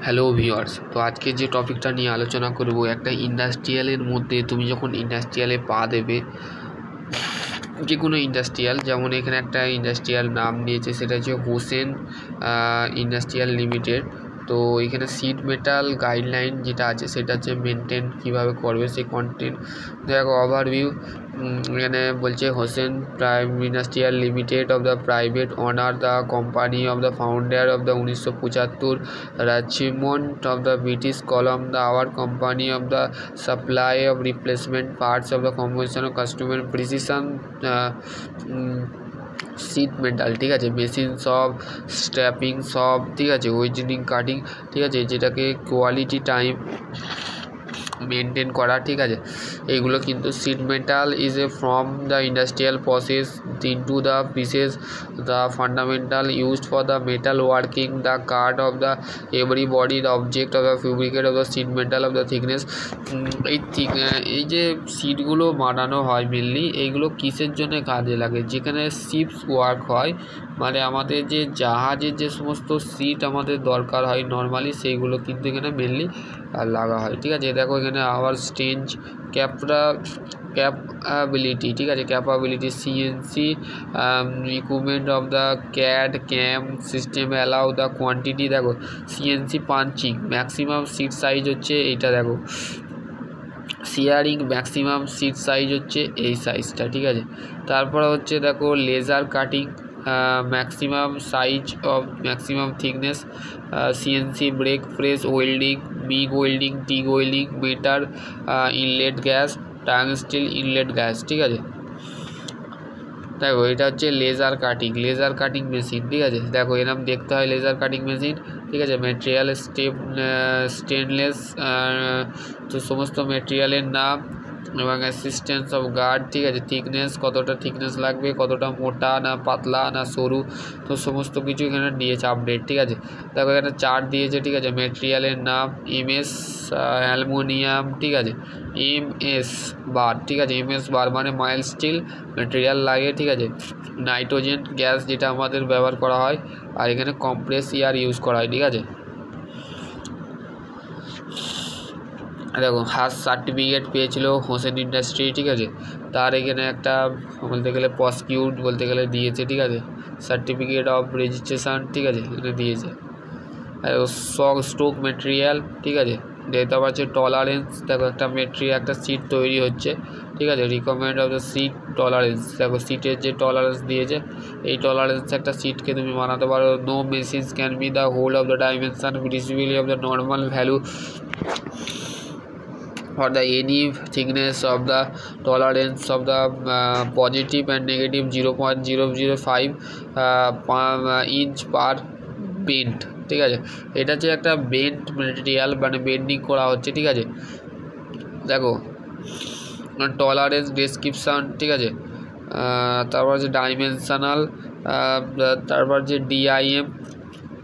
Hello viewers, তো আজকে যে টপিকটা নিয়ে আলোচনা করব, একটা ইন্ডাস্ট্রিয়ালের মধ্যে তুমি যখন ইন্ডাস্ট্রিয়ালে পা দেবে, যে কোনো ইন্ডাস্ট্রিয়াল, যেমন এখানে একটা ইন্ডাস্ট্রিয়াল নাম দিয়েছে, সেটা হচ্ছে হোসেন ইন্ডাস্ট্রিয়াল লিমিটেড। তো এখানে সিট মেটাল গাইডলাইন যেটা আছে সেটা হচ্ছে মেনটেন কীভাবে করবে সেই কন্টেন্ট। দেখো ওভারভিউ, এখানে বলছে Hossain prime industrial limited of the private honour the company of the founder of the 1975 achievement of the British column, the our company of the supply of replacement parts of the composition of customer precision sheet metal, ঠিক আছে, machine সব, স্ট্র্যাপিং সব, ঠিক আছে, ওয়েজিনিং cutting, ঠিক আছে, যেটাকে quality time maintain করা, ঠিক আছে, এইগুলো কিন্তু sheet metal is a from the industrial process into the pieces the fundamental used for the metal working the card of the every body the object of the fabricate of the sheet metal of the thickness. এই যে সিটগুলো বানানো হয় mainly, এইগুলো কিসের জন্য কাজে লাগে? যেখানে শিপস ওয়ার্ক হয়, মানে আমাদের যে জাহাজের যে সমস্ত সিট আমাদের দরকার হয় নর্মালি, সেইগুলো কিন্তু এখানে মেনলি লাগা হয়, ঠিক আছে। দেখো এখানে আওয়ার স্ট্রেঞ্জ ক্যাপাবিলিটি, ঠিক আছে, capability CNC equipment of the CAD CAM system allow the quantity. দেখো CNC punching, maximum sheet size হচ্ছে এইটা, দেখো সিয়ারিং ম্যাক্সিমাম সিট সাইজ হচ্ছে এই সাইজটা, ঠিক আছে। তারপরে হচ্ছে দেখো laser cutting, maximum size of maximum thickness, CNC brake press welding, MIG welding, TIG welding, metal inert gas, tungsten inert gas, ঠিক আছে। দেখো এটা হচ্ছে লেজার কাটিং মেশিন, ঠিক আছে। দেখো এরকম দেখতে হয় লেজার কাটিং মেশিন, ঠিক আছে। মেটেরিয়াল স্টেনলেস, তো সমস্ত মেটেরিয়ালের নাম এবং অ্যাসিস্ট্যান্স অফ গার্ড, ঠিক আছে, থিকনেস কতটা থিকনেস লাগবে, কতটা মোটা না পাতলা না সরু, তো সমস্ত কিছু এখানে দিয়েছে আপডেট, ঠিক আছে। দেখো এখানে চার্ট দিয়েছে, ঠিক আছে, মেটেরিয়ালের নাম এমএস অ্যালুমিনিয়াম, ঠিক আছে, এমএস বার, ঠিক আছে, এমএস বার মানে মাইল স্টিল মেটেরিয়াল লাগে, ঠিক আছে। নাইট্রোজেন গ্যাস যেটা আমাদের ব্যবহার করা হয়, আর এখানে কম্প্রেস এয়ার ইউজ করা হয়, ঠিক আছে। দেখো ফার্স্ট সার্টিফিকেট পেয়েছিল হোসেন ইন্ডাস্ট্রি, ঠিক আছে, তার এখানে একটা বলতে গেলে প্রসিকিউট বলতে গেলে দিয়েছে, ঠিক আছে, সার্টিফিকেট অফ রেজিস্ট্রেশন, ঠিক আছে, এটা দিয়েছে। স্ট্রোক মেটেরিয়াল, ঠিক আছে, যেটা হচ্ছে টলারেন্স। দেখো একটা মেটেরিয়াল একটা সিট তৈরি হচ্ছে, ঠিক আছে, recommend of the sheet tolerance. দেখো সিটের যে টলারেন্স দিয়েছে, এই টলারেন্স একটা সিটকে তুমি বানাতে পারো। No machines can be the whole of the dimension visibly of the normal value for the any thickness of the tolerance of the positive and negative 0.005 inch per bend, ঠিক আছে। এটা হচ্ছে একটা বেন্ড মেটেরিয়াল, মানে bending করা হচ্ছে, ঠিক আছে। দেখো টলারেন্স ডেসক্রিপশান, ঠিক আছে, তারপর যে ডাইমেনশনাল, তারপর যে ডিআইএম,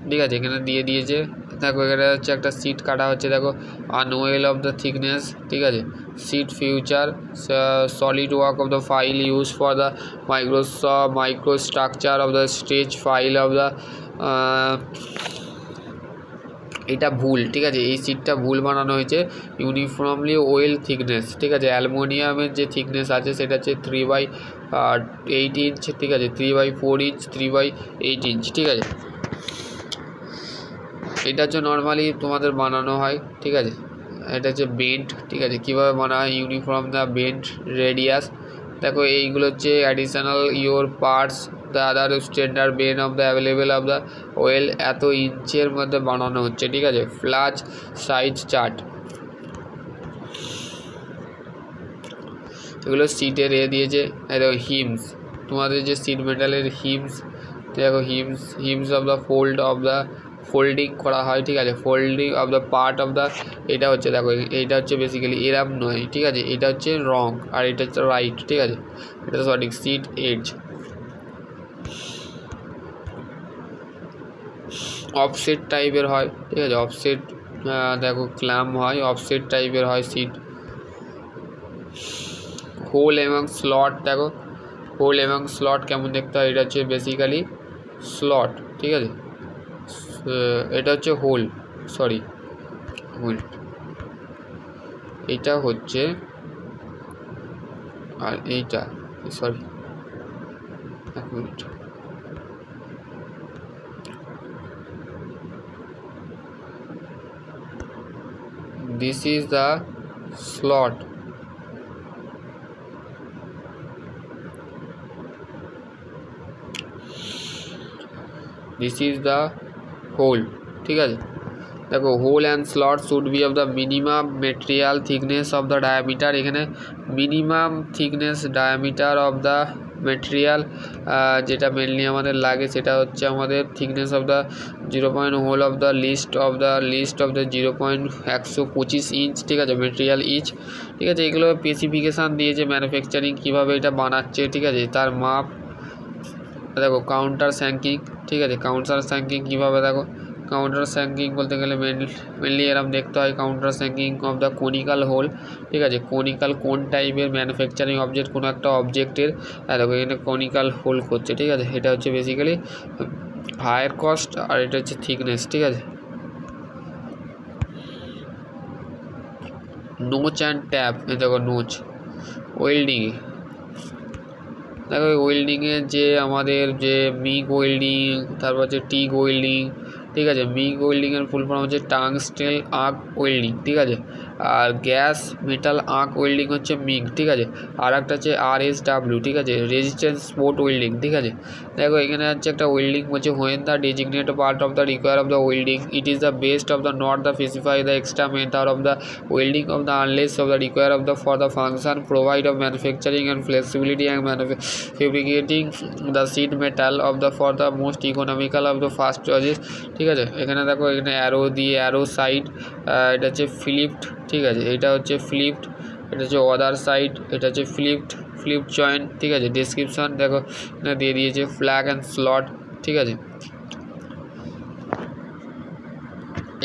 ঠিক আছে, এখানে দিয়ে দিয়েছে। দেখো এখানে হচ্ছে একটা সিট কাটা হচ্ছে, দেখো আনওয়েল অফ দ্য থিকনেস, ঠিক আছে, sheet future solid work of the file use for the micro structure of the stage file of the, এটা ভুল, ঠিক আছে, এই সিটটা ভুল বানানো হয়েছে। ইউনিফর্মলি ওয়েল থিকনেস, ঠিক আছে, অ্যালুমিনিয়ামের যে থিকনেস আছে সেটা হচ্ছে 3/8 ইঞ্চ, ঠিক আছে, 3/4 ইঞ্চ, 3/8 ইঞ্চ, ঠিক আছে। এটা হচ্ছে নর্মালি তোমাদের বানানো হয়, ঠিক আছে। এটা হচ্ছে বেন্ড, ঠিক আছে, কীভাবে বানা হয় ইউনিফর্ম দ্য বেন্ড রেডিয়াস। দেখো এইগুলো হচ্ছে additional your parts the other standard Ben of the available of the well, এত ইঞ্চের মধ্যে বানানো হচ্ছে, ঠিক আছে। ফ্লাচ সাইজ চার্ট, এগুলো সিটের দিয়েছে। দেখো হিমস, তোমাদের যে সিট মেটালের হিমস, দেখো হিমস অফ দ্য ফোল্ডিং করা হয়, ঠিক আছে, folding of the part of the, এটা হচ্ছে দেখো এইটা হচ্ছে বেসিক্যালি এরাম নয়, ঠিক আছে, এটা হচ্ছে রং আর এটা হচ্ছে রাইট, ঠিক আছে, এটা সঠিক। সিট এজ অফসেট টাইপের হয়, ঠিক আছে, অফসেট, দেখো ক্ল্যাম হয়, অফসেট টাইপের হয় সিট। হোল এবং স্লট, দেখো হোল এবং স্লট কেমন দেখতে হয়, এটা হচ্ছে বেসিক্যালি স্লট, ঠিক আছে, এটা হচ্ছে হোল, সরি এইটা হচ্ছে, আর এইটা সরি এক minute, this is the slot, this is the hole, ঠিক আছে। দেখো hole and slot should be of the minimum material thickness of the diameter, এখানে minimum thickness diameter of the material যেটা mainly আমাদের লাগে সেটা হচ্ছে আমাদের thickness of the 0. Hole of the list of the 0.125 inch, ঠিক আছে, মেটেরিয়াল ইচ, ঠিক আছে। এগুলো স্পেসিফিকেশান দিয়েছে ম্যানুফ্যাকচারিং কীভাবে এটা বানাচ্ছে, ঠিক আছে, তার মাপ। দেখো কাউন্টার স্যাঙ্কিং, ঠিক আছে, কাউন্টার স্যাঙ্কিং কীভাবে, দেখো কাউন্টার স্যাঙ্কিং বলতে গেলে মেনলি এরকম দেখতে হয় কাউন্টার স্যাঙ্কিং অফ দ্য কোনিক্যাল হোল, ঠিক আছে। কোনিক্যাল কোন টাইপের ম্যানুফ্যাকচারিং অবজেক্ট, কোনো একটা অবজেক্টের দেখো এখানে কোনিক্যাল হোল করছে, ঠিক আছে। এটা হচ্ছে বেসিক্যালি হায়ার কস্ট, আর এটা হচ্ছে থিকনেস, ঠিক আছে। নোচ অ্যান্ড ট্যাপ, দেখো নোচ ওয়েল্ডিং, দেখো ওয়েল্ডিংয়ে যে আমাদের যে মিগ ওয়েল্ডিং, তারপর হচ্ছে টিগ ওয়েল্ডিং, ঠিক আছে। মিগ ওয়েল্ডিংয়ের ফুল ফর্ম হচ্ছে টাংস্টেল আর্ক ওয়েল্ডিং, ঠিক আছে। আর গ্যাস মেটাল আর্ক ওয়েল্ডিং হচ্ছে মিগ, ঠিক আছে। আর একটা হচ্ছে RSW, ঠিক আছে, রেজিস্ট্যান্স স্পট ওয়েল্ডিং, ঠিক আছে। দেখো এখানে হচ্ছে একটা ওয়েল্ডিং বলছে when the designate part of the require of the welding it is the best of the not the specify the extra method of the welding of the unless of the require of the for the function provide of manufacturing and flexibility and fabricating the sheet metal of the for the most economical of the fast choices, ঠিক আছে। এখানে দেখো এখানে arrow দিয়ে arrow side, এটা হচ্ছে flipped, ঠিক আছে, এটা হচ্ছে ফ্লিপড, এটা হচ্ছে অদার সাইড, এটা হচ্ছে ফ্লিপড জয়েন্ট, ঠিক আছে। ডেসক্রিপশন দেখো এখানে দিয়ে দিয়েছে ফ্ল্যাগ অ্যান্ড স্লট, ঠিক আছে।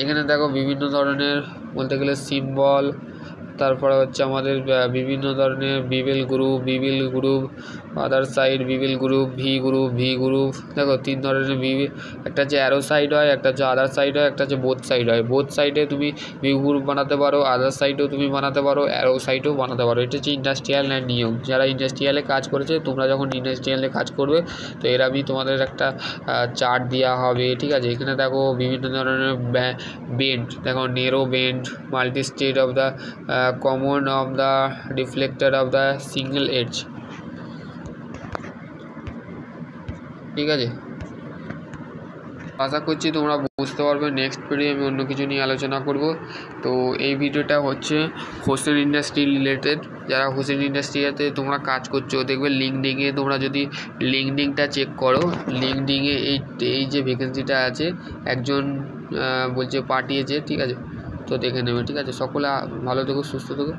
এখানে দেখো বিভিন্ন ধরনের বলতে গেলে সিম্বল, তারপরে হচ্ছে আমাদের বিভিন্ন ধরনের bevel group, other side bevel group, V group, দেখো 3 ধরনের একটা হচ্ছে অ্যারো সাইড হয়, একটা হচ্ছে আদার সাইড হয়, একটা হচ্ছে বোথ সাইড হয়। বোথ সাইডে তুমি ভি গ্রুপ বানাতে পারো, আদার সাইডেও তুমি বানাতে পারো, অ্যারো সাইডেও বানাতে পারো। এটা হচ্ছে ইন্ডাস্ট্রিয়াল নিয়ম। যারা ইন্ডাস্ট্রিয়ালে কাজ করেছে, তোমরা যখন ইন্ডাস্ট্রিয়ালে কাজ করবে তো এরমই তোমাদের একটা চার্ট দেওয়া হবে, ঠিক আছে। এখানে দেখো বিভিন্ন ধরনের বেন্ড, দেখো narrow bend, multi state of the common of the deflector of the single edge, ঠিক আছে। আশা করছি তোমরা বুঝতে পারবে। নেক্সট ভিডিও আমি অন্য কিছু নিয়ে আলোচনা করব। তো এই ভিডিওটা হচ্ছে হোসেন ইন্ডাস্ট্রি রিলেটেড। যারা হোসেন ইন্ডাস্ট্রিয়াতে তোমরা কাজ করছো, দেখবে লিঙ্কডিনে তোমরা যদি লিঙ্কডিনটা চেক করো, লিঙ্কডিনে এই যে ভ্যাকেন্সিটা আছে একজন বলছে পাঠিয়েছে, ঠিক আছে, তো দেখে নেবে, ঠিক আছে। সকলে ভালো থেকো, সুস্থ থেকো।